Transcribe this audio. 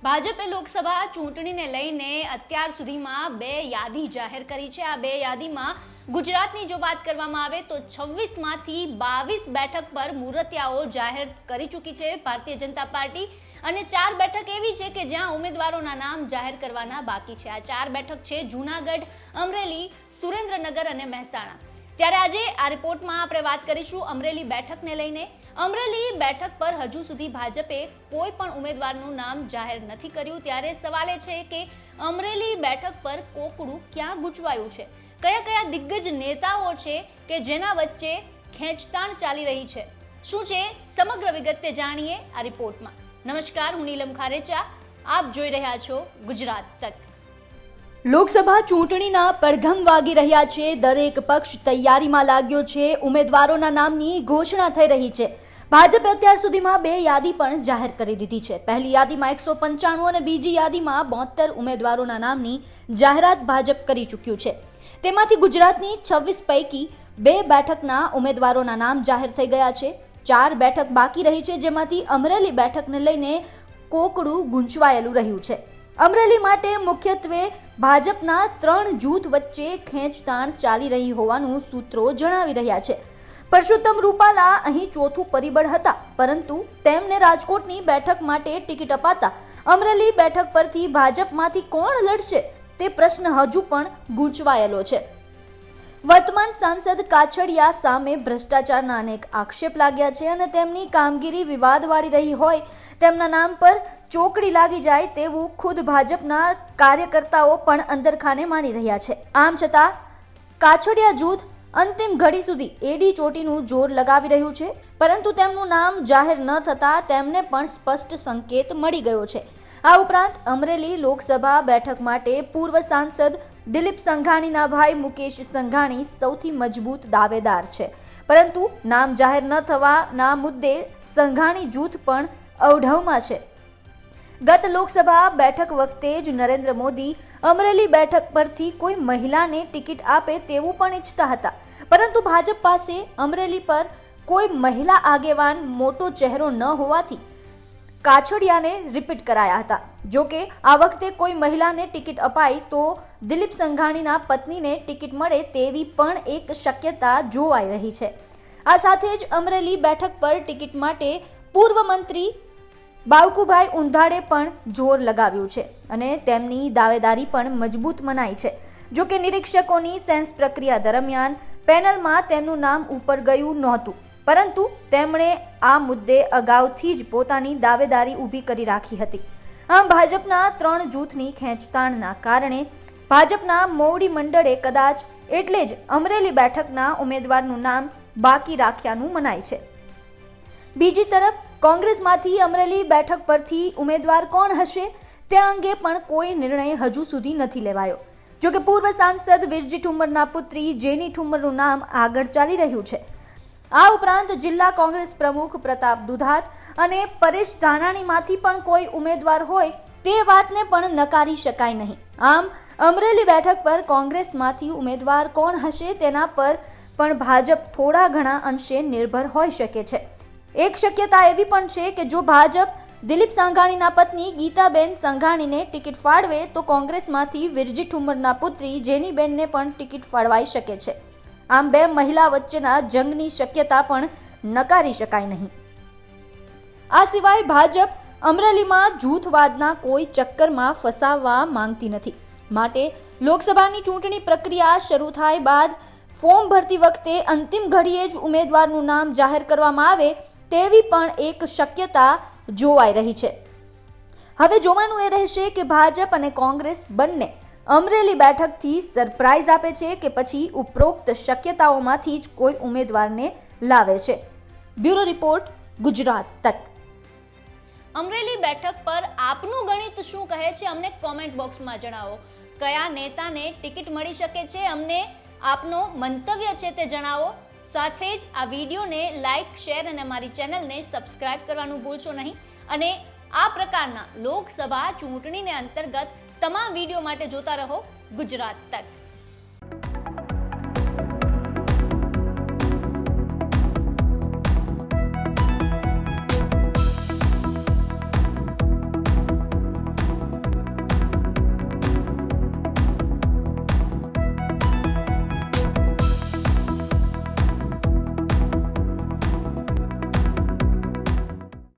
ભાજપે લોકસભા ચૂંટણીને લઈને અત્યાર સુધીમાં 2 યાદી જાહેર કરી છે। આ 2 યાદીમાં ગુજરાતની જો વાત કરવામાં આવે તો 26 માંથી 22 બેઠક પર મુહૂર્તિયાઓ જાહેર કરી ચૂકી છે ભારતીય જનતા પાર્ટી, અને 4 બેઠક એવી છે કે જ્યાં ઉમેદવારોના નામ જાહેર કરવાના બાકી છે। આ 4 બેઠક છે જૂનાગઢ, અમરેલી, સુરેન્દ્રનગર અને મહેસાણા। ત્યારે આજે આ રિપોર્ટમાં આપણે વાત કરીશું અમરેલી બેઠકને લઈને। અમરેલી બેઠક પર હજુ સુધી ભાજપે કોઈ પણ ઉમેદવારનું નામ જાહેર નથી કર્યું। ત્યારે સવાલ એ છે કે અમરેલી બેઠક પર કોકડું ક્યાં ગૂંચવાયું છે, કયા કયા દિગ્ગજ નેતાઓ છે કે જેના વચ્ચે ખેંચતાણ ચાલી રહી છે, શું છે સમગ્ર વિગતે જાણીએ આ રિપોર્ટમાં। નમસ્કાર, હું નીલમ ખારેચા, આપ જોઈ રહ્યા છો ગુજરાત તક। લોકસભા ચૂંટણીના પડઘમ વાગી રહ્યા છે। દરેક પક્ષ તૈયારીમાં લાગ્યો છે। ઉમેદવારોના નામની ઘોષણા થઈ રહી છે। ભાજપે અત્યાર સુધીમાં 2 યાદી પણ જાહેર કરી દીધી છે। પહેલી યાદીમાં 195 અને બીજી યાદીમાં 72 ઉમેદવારોના નામની જાહેરાત ભાજપ કરી ચૂક્યું છે। તેમાંથી ગુજરાતની 26 પૈકી 2 બેઠકના ઉમેદવારોના નામ જાહેર થઈ ગયા છે। 4 બેઠક બાકી રહી છે, જેમાંથી અમરેલી બેઠકને લઈને કોકડું ગૂંચવાયેલું રહ્યું છે। અમરેલી માટે મુખ્યત્વે ભાજપના 3 જૂથ વચ્ચે ખેંચતાણ ચાલી રહી હોવાનું સૂત્રો જણાવી રહ્યા છે। પરસોત્તમ રૂપાલા અહીં ચોથું પરિબળ હતા, પરંતુ તેમને રાજકોટની બેઠક માટે ટિકિટ અપાતા અમરેલી બેઠક પરથી ભાજપમાંથી કોણ લડશે તે પ્રશ્ન હજુ પણ ગૂંચવાયેલો છે। વર્તમાન સાંસદ કાછડિયા સામે ભ્રષ્ટાચારના અનેક આક્ષેપ લાગ્યા છે અને તેમની કામગીરી વિવાદવાળી રહી હોય તેમના નામ પર ચોકડી લાગી જાય તેવું ખુદ ભાજપના કાર્યકર્તાઓ પણ અંદરખાને માની રહ્યા છે। આમ છતાં કાછડિયા જૂથ અંતિમ ઘડી સુધી એડી ચોટીનું જોર લગાવી રહ્યું છે, પરંતુ તેમનું નામ જાહેર ન થતાં તેમને પણ સ્પષ્ટ સંકેત મળી ગયો છે। આ ઉપરાંત અમરેલી લોકસભા બેઠક માટે પૂર્વ સાંસદ દિલીપ સંઘાણીના ભાઈ મુકેશ સંઘાણી સૌથી મજબૂત દાવેદાર છે, પરંતુ નામ જાહેર ન થવાના મુદ્દે સંઘાણી જૂથ પણ અવઢવમાં છે। ગત લોકસભા બેઠક વખતે જ નરેન્દ્ર મોદી અમરેલી બેઠક પરથી કોઈ મહિલાને ટિકિટ આપે તેવું પણ ઈચ્છતા હતા, પરંતુ ભાજપ પાસે અમરેલી પર કોઈ મહિલા આગેવાન મોટો ચહેરો ન હોવાથી કાછડિયાને રિપીટ કરાયા હતા। જો કે આ વખતે કોઈ મહિલાને ટિકિટ અપાય તો દિલીપ સંઘાણીના પત્નીને ટિકિટ મળે તેવી પણ એક શક્યતા જોવાઈ રહી છે। આ સાથે જ અમરેલી બેઠક પર ટિકિટ માટે પૂર્વ મંત્રી બાવકુભાઈ ઉંધાડે પણ જોર લગાવ્યું છે અને તેમની દાવેદારી પણ મજબૂત મનાઈ છે। જો કે નિરીક્ષકોની સેન્સ પ્રક્રિયા દરમિયાન પેનલમાં તેમનું નામ ઉપર ગયું નહોતું, પરંતુ તેમણે આ મુદ્દે અગાઉથી જ પોતાની દાવેદારી ઊભી કરી રાખી હતી। આમ ભાજપના 3 જૂથની ખેંચતાણના કારણે ભાજપના મોવડી મંડળે કદાચ એટલે જ અમરેલી બેઠકના ઉમેદવારનું નામ બાકી રાખ્યાનું મનાય છે। બીજી તરફ કોંગ્રેસમાંથી અમરેલી બેઠક પરથી ઉમેદવાર કોણ હશે તે અંગે પણ કોઈ નિર્ણય હજુ સુધી નથી લેવાયો। જો કે પૂર્વ સાંસદ વિરજી ઠુમ્મરના પુત્રી જેની ઠુમ્મરનું નામ આગળ ચાલી રહ્યું છે। આ ઉપરાંત જિલ્લા કોંગ્રેસ પ્રમુખ પ્રતાપ દુધાત અને પરેશ ધાનાણીમાંથી પણ કોઈ ઉમેદવાર હોય તે વાતને પણ નકારી શકાય નહીં। આમ અમરેલી બેઠક પર કોંગ્રેસમાંથી ઉમેદવાર કોણ હશે તેના પર પણ ભાજપ થોડા ઘણા અંશે નિર્ભર હોઈ શકે છે। એક શક્યતા એવી પણ છે કે જો ભાજપ દિલીપ સંઘાણીના પત્ની ગીતાબેન સંઘાણીને ટિકિટ ફાળવે તો કોંગ્રેસમાંથી વિરજી ઠુમ્મરના પુત્રી જેનીબેનને પણ ટિકિટ ફાળવાઈ શકે છે। આમ 2 મહિલા વચ્ચેના જંગની શક્યતા પણ નકારી શકાય નહીં। આ સિવાય ભાજપ અમરેલીમાં જૂથવાદના કોઈ ચક્કરમાં ફસાવવા માંગતી નથી, માટે લોકસભાની ચૂંટણી પ્રક્રિયા શરૂ થાય બાદ ફોર્મ ભરતી વખતે અંતિમ ઘડીએ જ ઉમેદવારનું નામ જાહેર કરવામાં આવે તેવી પણ એક શક્યતા જોવાઈ રહી છે। હવે જોવાનું એ રહેશે કે ભાજપ અને કોંગ્રેસ બંને અમરેલી બેઠકથી સરપ્રાઇઝ આપે છે કે પછી ઉપરોક્ત શક્યતાઓમાંથી જ કોઈ ઉમેદવારને લાવે છે। બ્યુરો રિપોર્ટ, ગુજરાત તક। અમરેલી બેઠક પર આપનું ગણિત શું કહે છે અમને કોમેન્ટ બોક્સમાં જણાવો। કયા નેતાને ટિકિટ મળી શકે છે અમને આપનો મંતવ્ય છે તે જણાવો। સાથે જ આ વિડીયોને લાઇક, શેર અને અમારી ચેનલને સબસ્ક્રાઇબ કરવાનું ભૂલશો નહીં, અને આ પ્રકારના લોકસભા ચૂંટણીને અંતર્ગત તમામ વિડીયો માટે જોતા રહો ગુજરાત તક।